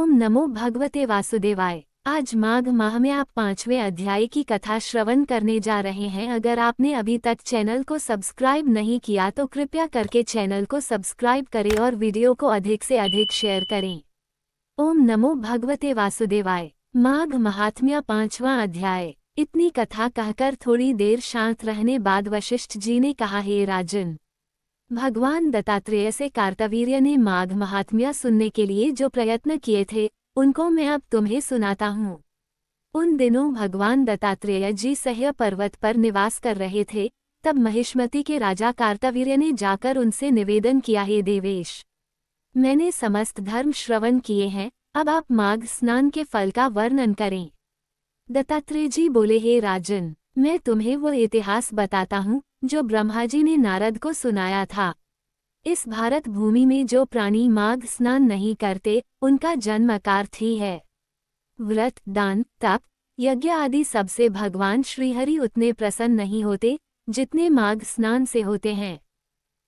ओम नमो भगवते वासुदेवाय। आज माघ माह में आप 5वें अध्याय की कथा श्रवण करने जा रहे हैं। अगर आपने अभी तक चैनल को सब्सक्राइब नहीं किया तो कृपया करके चैनल को सब्सक्राइब करें और वीडियो को अधिक से अधिक शेयर करें। ओम नमो भगवते वासुदेवाय। माघ महात्म्य 5वां अध्याय। इतनी कथा कहकर थोड़ी देर शांत रहने बाद वशिष्ठ जी ने कहा, हे राजन, भगवान दत्तात्रेय से कार्तवीर्य ने माघ महात्म्य सुनने के लिए जो प्रयत्न किए थे उनको मैं अब तुम्हें सुनाता हूँ। उन दिनों भगवान दत्तात्रेय जी सह्य पर्वत पर निवास कर रहे थे। तब महिष्मति के राजा कार्तवीर्य ने जाकर उनसे निवेदन किया, हे देवेश, मैंने समस्त धर्म श्रवण किए हैं, अब आप माघ स्नान के फल का वर्णन करें। दत्तात्रेय जी बोले, हे राजन, मैं तुम्हें वो इतिहास बताता हूँ जो ब्रह्मा जी ने नारद को सुनाया था। इस भारत भूमि में जो प्राणी माघ स्नान नहीं करते उनका जन्म अकार्थ ही है। व्रत, दान, तप, यज्ञ आदि सबसे भगवान श्रीहरि उतने प्रसन्न नहीं होते जितने माघ स्नान से होते हैं।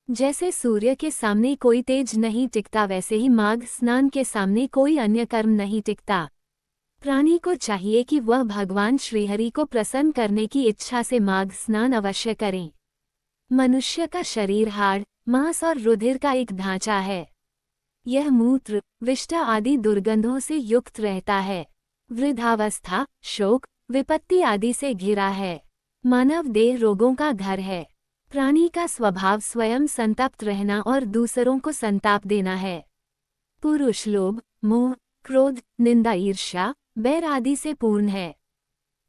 जैसे सूर्य के सामने कोई तेज नहीं टिकता, वैसे ही माघ स्नान के सामने कोई अन्य कर्म नहीं टिकता। प्राणी को चाहिए कि वह भगवान श्रीहरि को प्रसन्न करने की इच्छा से माघ स्नान अवश्य करें। मनुष्य का शरीर हाड़, मांस और रुधिर का एक ढांचा है। यह मूत्र, विष्ठा आदि दुर्गंधों से युक्त रहता है। वृद्धावस्था, शोक, विपत्ति आदि से घिरा है। मानव देह रोगों का घर है। प्राणी का स्वभाव स्वयं संतप्त रहना और दूसरों को संताप देना है। पुरुष लोभ, मोह, क्रोध, निंदा, ईर्ष्या, बैर आदि से पूर्ण है।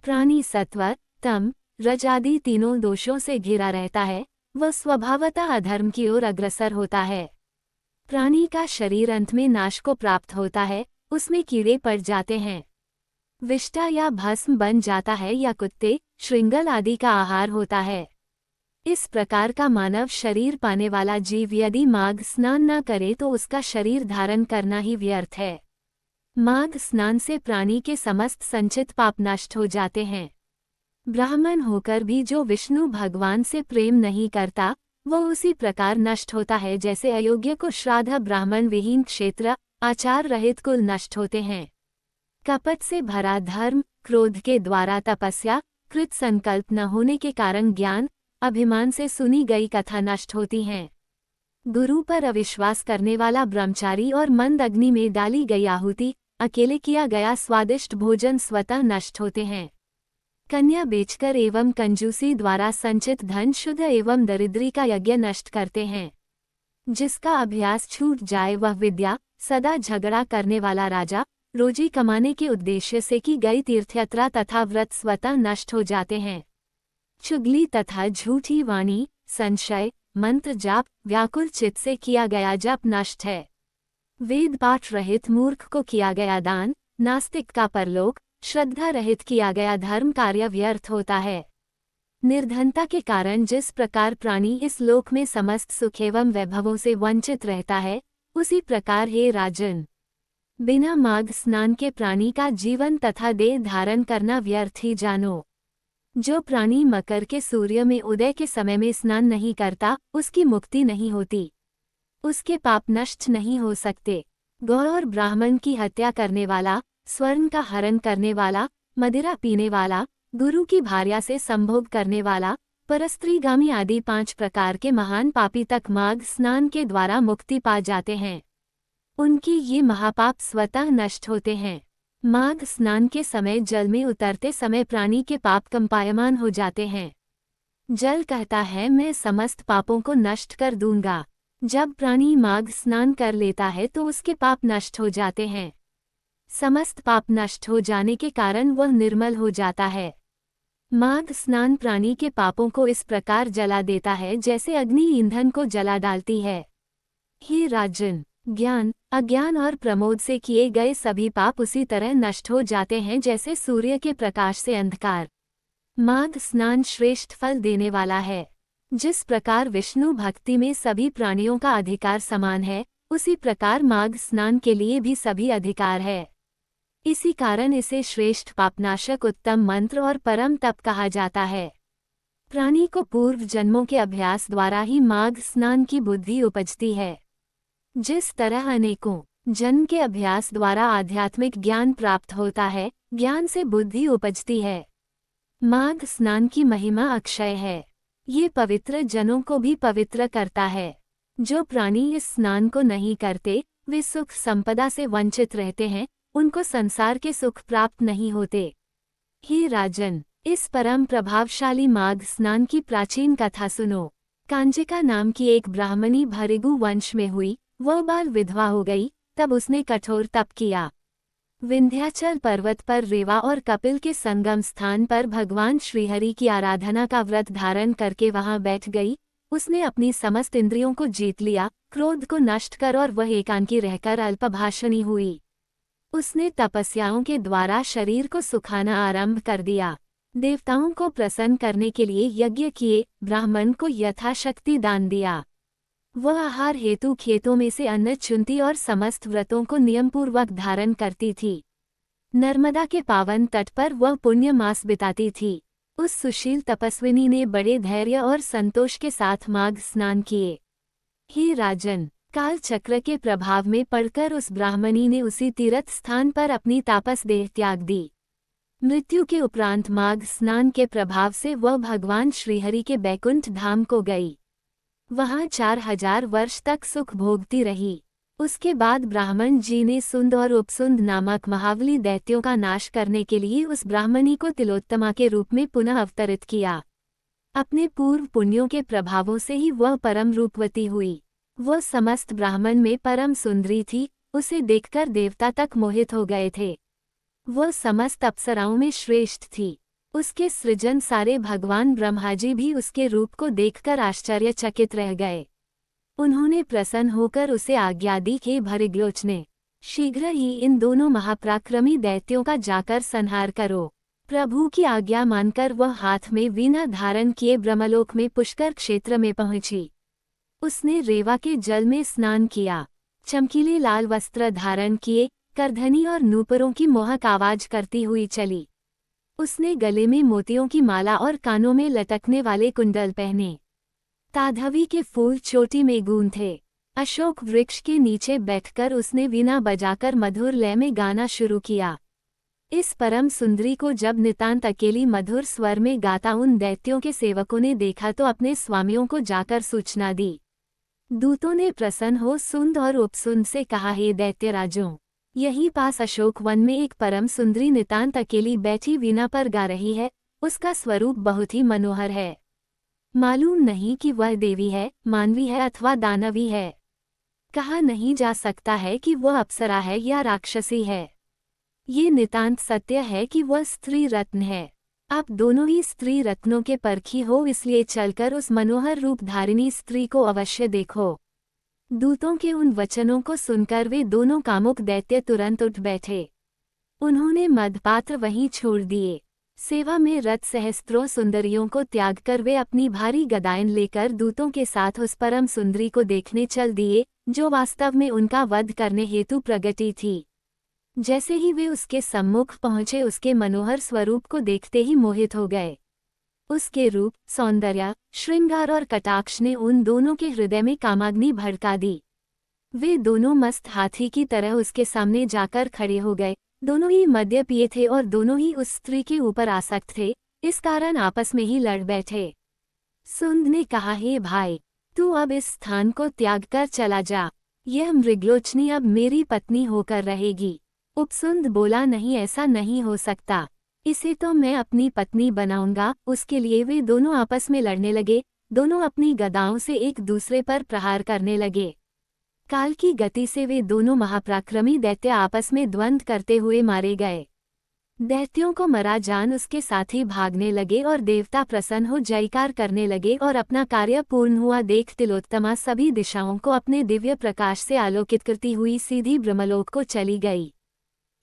प्राणी सत्व, तम, रज आदि तीनों दोषों से घिरा रहता है। वह स्वभावतः अधर्म की ओर अग्रसर होता है। प्राणी का शरीर अंत में नाश को प्राप्त होता है, उसमें कीड़े पड़ जाते हैं। विष्ठा या भस्म बन जाता है या कुत्ते, श्रृंगल आदि का आहार होता है। इस प्रकार का मानव शरीर पाने वाला जीव यदि माघ स्नान न करे तो उसका शरीर धारण करना ही व्यर्थ है। माघ स्नान से प्राणी के समस्त संचित पाप नष्ट हो जाते हैं। ब्राह्मण होकर भी जो विष्णु भगवान से प्रेम नहीं करता वह उसी प्रकार नष्ट होता है जैसे अयोग्य को श्राद्ध, ब्राह्मण विहीन क्षेत्र, आचार रहित कुल नष्ट होते हैं। कपट से भरा धर्म, क्रोध के द्वारा तपस्या, कृत संकल्प न होने के कारण ज्ञान, अभिमान से सुनी गई कथा नष्ट होती हैं। गुरु पर अविश्वास करने वाला ब्रह्मचारी और मंद अग्नि में डाली गई आहुति, अकेले किया गया स्वादिष्ट भोजन स्वतः नष्ट होते हैं। कन्या बेचकर एवं कंजूसी द्वारा संचित धन शुद्ध एवं दरिद्री का यज्ञ नष्ट करते हैं। जिसका अभ्यास छूट जाए वह विद्या, सदा झगड़ा करने वाला राजा, रोजी कमाने के उद्देश्य से की गई तीर्थयात्रा तथा व्रत स्वतः नष्ट हो जाते हैं। चुगली तथा झूठी वाणी, संशय, मंत्र जाप, व्याकुल चित्त से किया गया जप नष्ट है। वेद पाठ रहित मूर्ख को किया गया दान, नास्तिक का परलोक, श्रद्धा रहित किया गया धर्म कार्य व्यर्थ होता है। निर्धनता के कारण जिस प्रकार प्राणी इस लोक में समस्त सुख एवं वैभवों से वंचित रहता है, उसी प्रकार हे राजन, बिना माघ स्नान के प्राणी का जीवन तथा देह धारण करना व्यर्थ ही जानो। जो प्राणी मकर के सूर्य में उदय के समय में स्नान नहीं करता उसकी मुक्ति नहीं होती, उसके पाप नष्ट नहीं हो सकते। गौ और ब्राह्मण की हत्या करने वाला, स्वर्ण का हरण करने वाला, मदिरा पीने वाला, गुरु की भार्या से संभोग करने वाला, परस्त्रीगामी आदि 5 प्रकार के महान पापी तक माघ स्नान के द्वारा मुक्ति पा जाते हैं। उनकी ये महापाप स्वतः नष्ट होते हैं। माघ स्नान के समय जल में उतरते समय प्राणी के पाप कंपायमान हो जाते हैं। जल कहता है, मैं समस्त पापों को नष्ट कर दूंगा। जब प्राणी माघ स्नान कर लेता है तो उसके पाप नष्ट हो जाते हैं। समस्त पाप नष्ट हो जाने के कारण वह निर्मल हो जाता है। माघ स्नान प्राणी के पापों को इस प्रकार जला देता है जैसे अग्नि ईंधन को जला डालती है। हे राजन, ज्ञान, अज्ञान और प्रमोद से किए गए सभी पाप उसी तरह नष्ट हो जाते हैं जैसे सूर्य के प्रकाश से अंधकार। माघ स्नान श्रेष्ठ फल देने वाला है। जिस प्रकार विष्णु भक्ति में सभी प्राणियों का अधिकार समान है, उसी प्रकार माघ स्नान के लिए भी सभी अधिकार है। इसी कारण इसे श्रेष्ठ पापनाशक, उत्तम मंत्र और परम तप कहा जाता है। प्राणी को पूर्व जन्मों के अभ्यास द्वारा ही माघ स्नान की बुद्धि उपजती है। जिस तरह अनेकों जन्म के अभ्यास द्वारा आध्यात्मिक ज्ञान प्राप्त होता है, ज्ञान से बुद्धि उपजती है। माघ स्नान की महिमा अक्षय है। ये पवित्र जनों को भी पवित्र करता है। जो प्राणी इस स्नान को नहीं करते, वे सुख संपदा से वंचित रहते हैं, उनको संसार के सुख प्राप्त नहीं होते। हे राजन, इस परम प्रभावशाली माघ स्नान की प्राचीन कथा सुनो। कांजिका नाम की एक ब्राह्मणी भृगु वंश में हुई। वह बाल विधवा हो गई। तब उसने कठोर तप किया। विंध्याचल पर्वत पर रेवा और कपिल के संगम स्थान पर भगवान श्रीहरि की आराधना का व्रत धारण करके वहां बैठ गई। उसने अपनी समस्त इंद्रियों को जीत लिया, क्रोध को नष्ट कर, और वह एकांकी रहकर अल्पभाषणी हुई। उसने तपस्याओं के द्वारा शरीर को सुखाना आरंभ कर दिया। देवताओं को प्रसन्न करने के लिए यज्ञ किए, ब्राह्मण को यथाशक्ति दान दिया। वह आहार हेतु खेतों में से अन्न चुनती और समस्त व्रतों को नियमपूर्वक धारण करती थी। नर्मदा के पावन तट पर वह पुण्य मास बिताती थी। उस सुशील तपस्विनी ने बड़े धैर्य और संतोष के साथ माघ स्नान किए। हे राजन, काल चक्र के प्रभाव में पड़कर उस ब्राह्मणी ने उसी तीर्थ स्थान पर अपनी तापस देह त्याग दी। मृत्यु के उपरांत माघ स्नान के प्रभाव से वह भगवान श्रीहरि के बैकुंठ धाम को गई। वहां 4000 वर्ष तक सुख भोगती रही। उसके बाद ब्राह्मण जी ने सुंद और उपसुंद नामक महाबली दैत्यों का नाश करने के लिए उस ब्राह्मणी को तिलोत्तमा के रूप में पुनः अवतरित किया। अपने पूर्व पुण्यों के प्रभावों से ही वह परम रूपवती हुई। वह समस्त ब्राह्मण में परम सुंदरी थी। उसे देखकर देवता तक मोहित हो गए थे। वह समस्त अप्सराओं में श्रेष्ठ थी। उसके सृजन सारे भगवान ब्रह्माजी भी उसके रूप को देखकर आश्चर्यचकित रह गए। उन्होंने प्रसन्न होकर उसे आज्ञा दी कि भृगुलोचने, शीघ्र ही इन दोनों महापराक्रमी दैत्यों का जाकर संहार करो। प्रभु की आज्ञा मानकर वह हाथ में वीणा धारण किए ब्रह्मलोक में पुष्कर क्षेत्र में पहुंची। उसने रेवा के जल में स्नान किया, चमकीले लाल वस्त्र धारण किए, करधनी और नूपुरों की मोहक आवाज करती हुई चली। उसने गले में मोतियों की माला और कानों में लटकने वाले कुंडल पहने। ताधवी के फूल चोटी में गूंथे। अशोक वृक्ष के नीचे बैठकर उसने वीणा बजाकर मधुर लय में गाना शुरू किया। इस परम सुंदरी को जब नितांत अकेली मधुर स्वर में गाता उन दैत्यों के सेवकों ने देखा तो अपने स्वामियों को जाकर सूचना दी। दूतों ने प्रसन्न हो सुंद और उपसुंद से कहा, हे दैत्यराजों, यहीं पास अशोक वन में एक परम सुंदरी नितांत अकेली बैठी वीणा पर गा रही है। उसका स्वरूप बहुत ही मनोहर है। मालूम नहीं कि वह देवी है, मानवी है अथवा दानवी है। कहा नहीं जा सकता है कि वह अप्सरा है या राक्षसी है। ये नितांत सत्य है कि वह स्त्री रत्न है। आप दोनों ही स्त्री रत्नों के परखी हो, इसलिए चलकर उस मनोहर रूप धारिणी स्त्री को अवश्य देखो। दूतों के उन वचनों को सुनकर वे दोनों कामुक दैत्य तुरंत उठ बैठे। उन्होंने मदपात्र वहीं छोड़ दिए। सेवा में रत सहस्त्रों सुंदरियों को त्याग कर वे अपनी भारी गदाएं लेकर दूतों के साथ उस परम सुंदरी को देखने चल दिए, जो वास्तव में उनका वध करने हेतु प्रगटी थी। जैसे ही वे उसके सम्मुख पहुंचे, उसके मनोहर स्वरूप को देखते ही मोहित हो गए। उसके रूप, सौंदर्य, श्रृंगार और कटाक्ष ने उन दोनों के हृदय में कामाग्नि भड़का दी। वे दोनों मस्त हाथी की तरह उसके सामने जाकर खड़े हो गए। दोनों ही मद्य पिए थे और दोनों ही उस स्त्री के ऊपर आसक्त थे, इस कारण आपस में ही लड़ बैठे। सुंद ने कहा, हे भाई, तू अब इस स्थान को त्याग कर चला जा। यह मृगलोचनी अब मेरी पत्नी होकर रहेगी। उपसुंद बोला, नहीं, ऐसा नहीं हो सकता। इसे तो मैं अपनी पत्नी बनाऊंगा। उसके लिए वे दोनों आपस में लड़ने लगे। दोनों अपनी गदाओं से एक दूसरे पर प्रहार करने लगे। काल की गति से वे दोनों महापराक्रमी दैत्य आपस में द्वंद्व करते हुए मारे गए। दैत्यों को मरा जान उसके साथी भागने लगे और देवता प्रसन्न हो जयकार करने लगे और अपना कार्य पूर्ण हुआ देख तिलोत्तमा सभी दिशाओं को अपने दिव्य प्रकाश से आलोकित करती हुई सीधी ब्रह्मलोक को चली गई।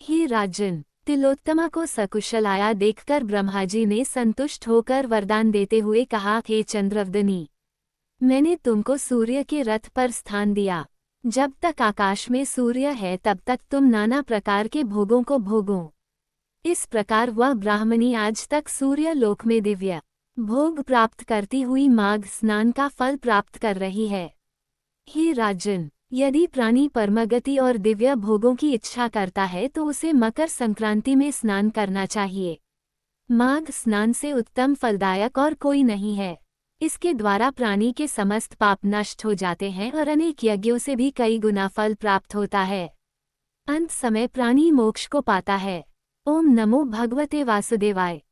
हे राजन, तिलोत्तमा को सकुशल आया देखकर ब्रह्माजी ने संतुष्ट होकर वरदान देते हुए कहा, हे चंद्रवदनी, मैंने तुमको सूर्य के रथ पर स्थान दिया। जब तक आकाश में सूर्य है तब तक तुम नाना प्रकार के भोगों को भोगो। इस प्रकार वह ब्राह्मणी आज तक सूर्य लोक में दिव्य भोग प्राप्त करती हुई माघ स्नान का फल प्राप्त कर रही है। हे राजन, यदि प्राणी परमगति और दिव्य भोगों की इच्छा करता है तो उसे मकर संक्रांति में स्नान करना चाहिए। माघ स्नान से उत्तम फलदायक और कोई नहीं है। इसके द्वारा प्राणी के समस्त पाप नष्ट हो जाते हैं और अनेक यज्ञों से भी कई गुना फल प्राप्त होता है। अंत समय प्राणी मोक्ष को पाता है। ओम नमो भगवते वासुदेवाय।